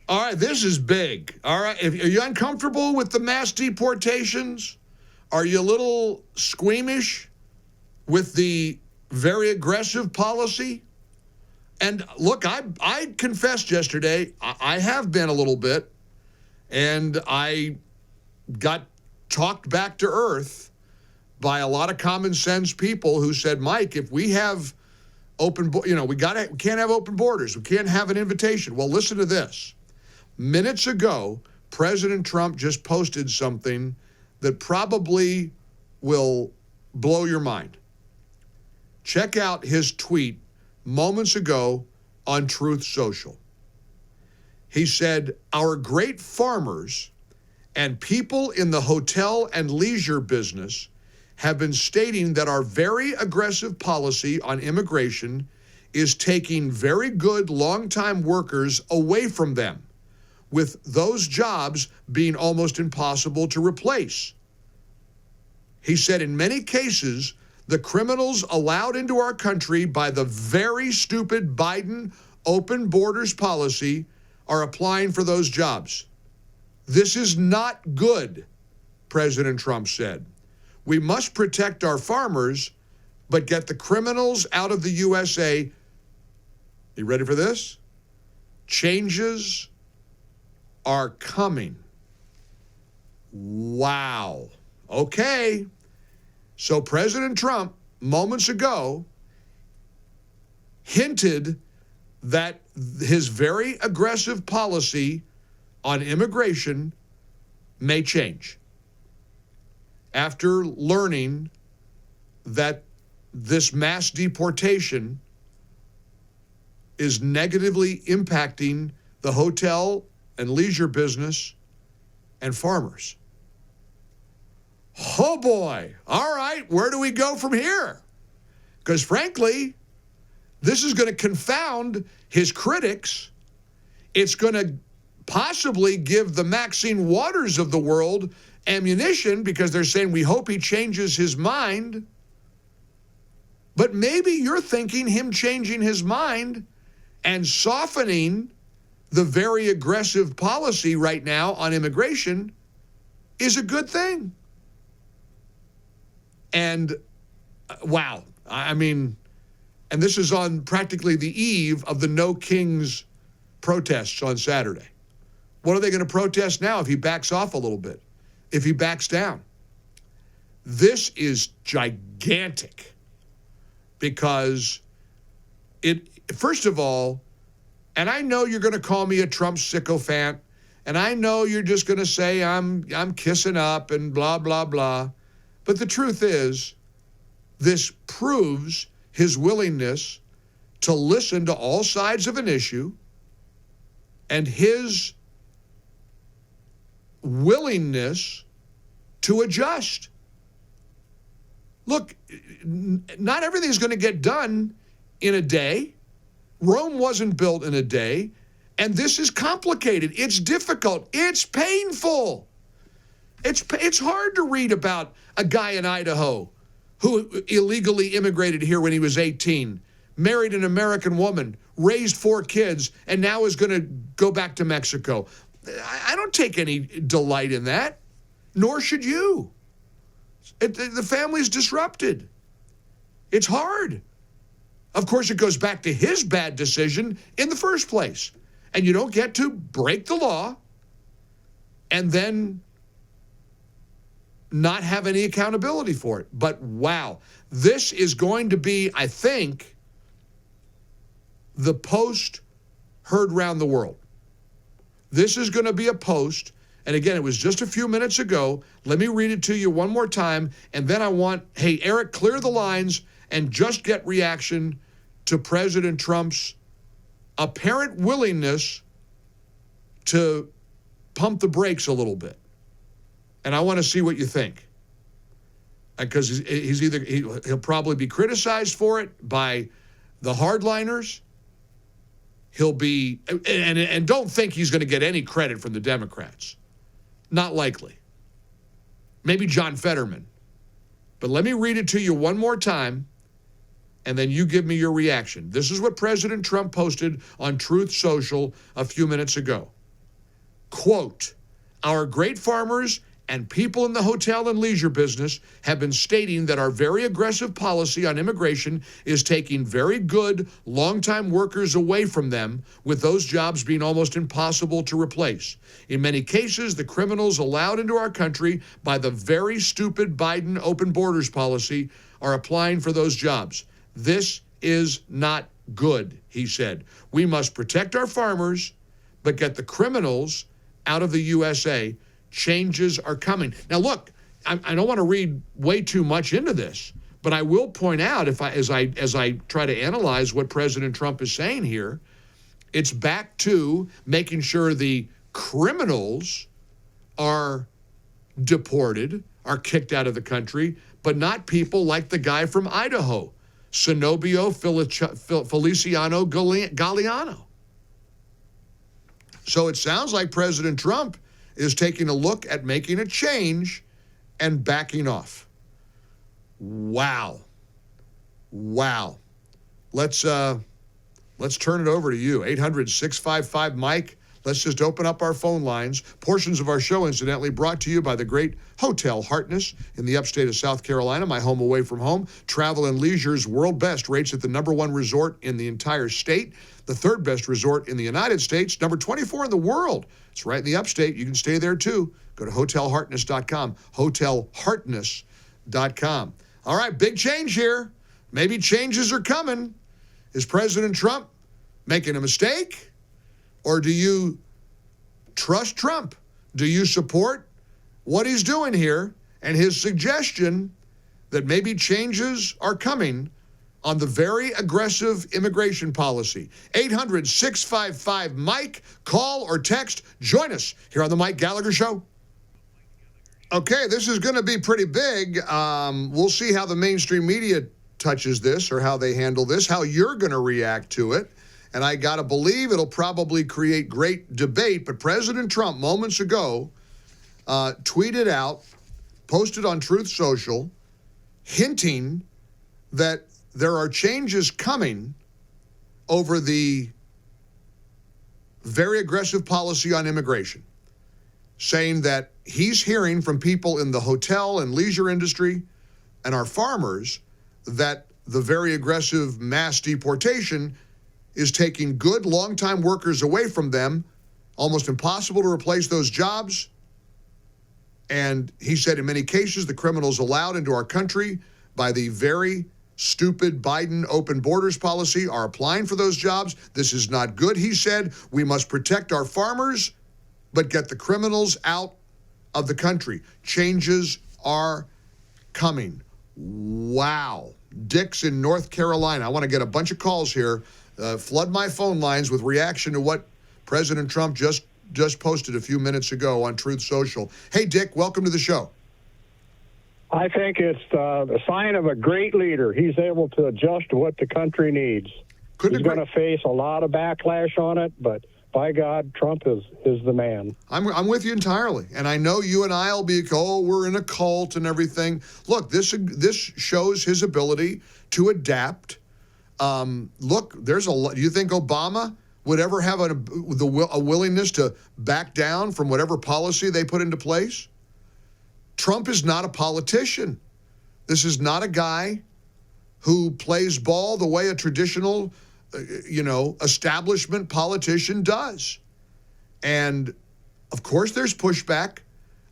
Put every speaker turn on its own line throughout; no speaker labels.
All right, this is big. All right, are you uncomfortable with the mass deportations? Are you a little squeamish with the very aggressive policy? And look, I confessed yesterday, I have been a little bit, and I got talked back to earth by a lot of common sense people who said, Mike, if we have we can't have open borders. We can't have an invitation. Well, listen to this. Minutes ago, President Trump just posted something that probably will blow your mind. Check out his tweet moments ago on Truth Social. He said, our great farmers and people in the hotel and leisure business have been stating that our very aggressive policy on immigration is taking very good long-time workers away from them, with those jobs being almost impossible to replace. He said, in many cases, the criminals allowed into our country by the very stupid Biden open borders policy are applying for those jobs. This is not good, President Trump said. We must protect our farmers, but get the criminals out of the USA. You ready for this? Changes are coming. Wow. Okay. So President Trump, moments ago, hinted that his very aggressive policy on immigration may change after learning that this mass deportation is negatively impacting the hotel and leisure business and farmers. Oh boy. All right, where do we go from here? Because frankly, this is going to confound his critics. It's going to possibly give the Maxine Waters of the world ammunition because they're saying we hope he changes his mind. But maybe you're thinking him changing his mind and softening the very aggressive policy right now on immigration is a good thing. And wow, I mean, and this is on practically the eve of the No Kings protests on Saturday. What are they going to protest now if he backs off a little bit? If he backs down? This is gigantic because first of all, and I know you're going to call me a Trump sycophant, and I know you're just going to say I'm kissing up and blah, blah, blah. But the truth is, this proves his willingness to listen to all sides of an issue and his willingness to adjust. Look, not everything's going to get done in a day. Rome wasn't built in a day, and this is complicated. It's difficult. It's painful. It's hard to read about a guy in Idaho who illegally immigrated here when he was 18, married an American woman, raised 4 kids, and now is going to go back to Mexico. I don't take any delight in that, nor should you. The family's disrupted. It's hard. Of course, it goes back to his bad decision in the first place. And you don't get to break the law and then not have any accountability for it. But wow, this is going to be, I think, the post heard round the world. This is going to be a post, and again, it was just a few minutes ago. Let me read it to you one more time, and then I want, hey, Eric, clear the lines and just get reaction to President Trump's apparent willingness to pump the brakes a little bit. And I want to see what you think. Because he'll probably be criticized for it by the hardliners. He'll be, and don't think he's going to get any credit from the Democrats. Not likely. Maybe John Fetterman. But let me read it to you one more time, and then you give me your reaction. This is what President Trump posted on Truth Social a few minutes ago. quote, our great farmers and people in the hotel and leisure business have been stating that our very aggressive policy on immigration is taking very good, long-time workers away from them, with those jobs being almost impossible to replace. In many cases, the criminals allowed into our country by the very stupid Biden open borders policy are applying for those jobs. This is not good, he said. We must protect our farmers, but get the criminals out of the USA. Changes are coming. Now, look, I don't want to read way too much into this, but I will point out, as I try to analyze what President Trump is saying here, it's back to making sure the criminals are deported, are kicked out of the country, but not people like the guy from Idaho, Cenobio Feliciano Galliano. So it sounds like President Trump is taking a look at making a change and backing off. Wow. Wow. Let's turn it over to you. 800-655-MIKE. Let's just open up our phone lines. Portions of our show, incidentally, brought to you by the great Hotel Hartness in the upstate of South Carolina, my home away from home. Travel and Leisure's world best, rates at the #1 resort in the entire state, the 3rd best resort in the United States, number 24 in the world. It's right in the upstate. You can stay there too. Go to hotelhartness.com, hotelhartness.com. All right, big change here. Maybe changes are coming. Is President Trump making a mistake? Or do you trust Trump? Do you support what he's doing here and his suggestion that maybe changes are coming on the very aggressive immigration policy? 800-655-MIKE. Call or text. Join us here on the Mike Gallagher Show. Okay, this is going to be pretty big. We'll see how the mainstream media touches this or how they handle this, how you're going to react to it. And I got to believe it'll probably create great debate. But President Trump, moments ago, tweeted out, posted on Truth Social, hinting that there are changes coming over the very aggressive policy on immigration, saying that he's hearing from people in the hotel and leisure industry and our farmers that the very aggressive mass deportation is taking good, long-time workers away from them, almost impossible to replace those jobs. And he said in many cases, the criminals allowed into our country by the very stupid Biden open borders policy are applying for those jobs. This is not good, he said. We must protect our farmers, but get the criminals out of the country. Changes are coming. Wow. Dick's in North Carolina. I want to get a bunch of calls here. Flood my phone lines with reaction to what President Trump just posted a few minutes ago on Truth Social. Hey, Dick, welcome to the show.
I think it's a sign of a great leader. He's able to adjust to what the country needs. He's going to face a lot of backlash on it, but by God, Trump is the man.
I'm with you entirely. And I know you and I will be, we're in a cult and everything. Look, this shows his ability to adapt. Look, there's do you think Obama would ever have a willingness to back down from whatever policy they put into place? Trump is not a politician. This is not a guy who plays ball the way a traditional, establishment politician does. And of course there's pushback.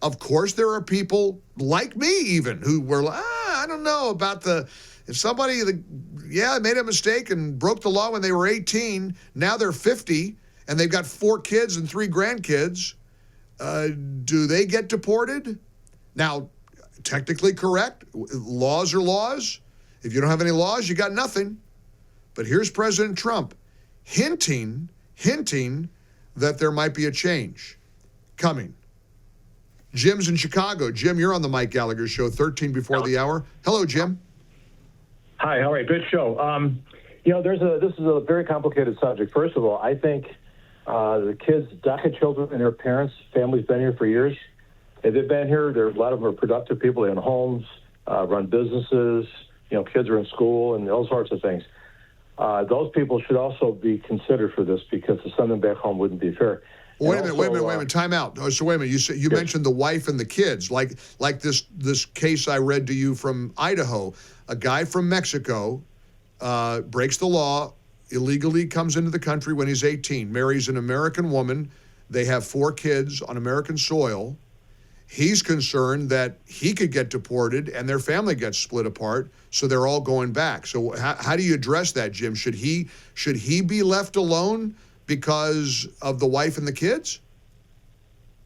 Of course there are people like me even who were like, I don't know about if somebody, made a mistake and broke the law when they were 18, now they're 50, and they've got 4 kids and 3 grandkids, do they get deported? Now, technically correct. Laws are laws. If you don't have any laws, you got nothing. But here's President Trump hinting that there might be a change coming. Jim's in Chicago. Jim, you're on the Mike Gallagher Show, 13 before the hour. Hello, Jim.
Hi, how are you? Good show. This is a very complicated subject. First of all, I think the kids, DACA children and their parents, families been here for years. They've been here. A lot of them are productive people. They own homes, run businesses. Kids are in school and all sorts of things. those people should also be considered for this, because to send them back home wouldn't be fair.
Wait a minute. Time out. So wait a minute. You mentioned the wife and the kids, like this case I read to you from Idaho. A guy from Mexico breaks the law, illegally comes into the country when he's 18, marries an American woman. They have 4 kids on American soil. He's concerned that he could get deported and their family gets split apart, so they're all going back. So how do you address that, Jim? Should he be left alone because of the wife and the kids?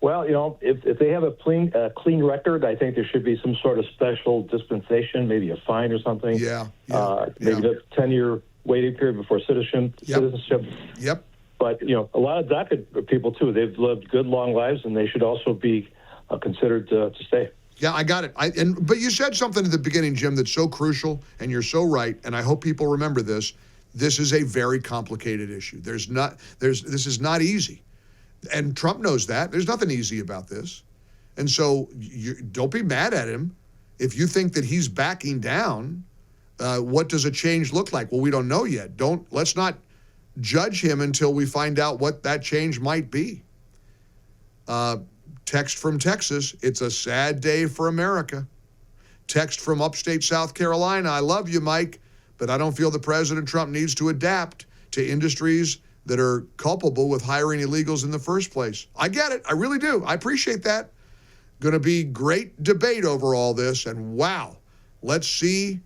Well, if they have a clean record, I think there should be some sort of special dispensation, maybe a fine or something. Maybe a 10-year waiting period before citizenship.
Yep.
But, a lot of DACA people, too, they've lived good, long lives, and they should also be considered to stay.
Yeah, I got it. But you said something at the beginning, Jim, that's so crucial, and you're so right, and I hope people remember this. This is a very complicated issue. This is not easy. And Trump knows that. There's nothing easy about this. And so don't be mad at him. If you think that he's backing down, what does a change look like? Well, we don't know yet. Let's not judge him until we find out what that change might be. Text from Texas, it's a sad day for America. Text from upstate South Carolina, I love you, Mike, but I don't feel that President Trump needs to adapt to industries that are culpable with hiring illegals in the first place. I get it. I really do. I appreciate that. Going to be great debate over all this. And wow, let's see.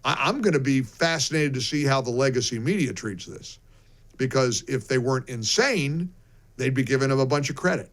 I'm going to be fascinated to see how the legacy media treats this. Because if they weren't insane, they'd be giving him a bunch of credit.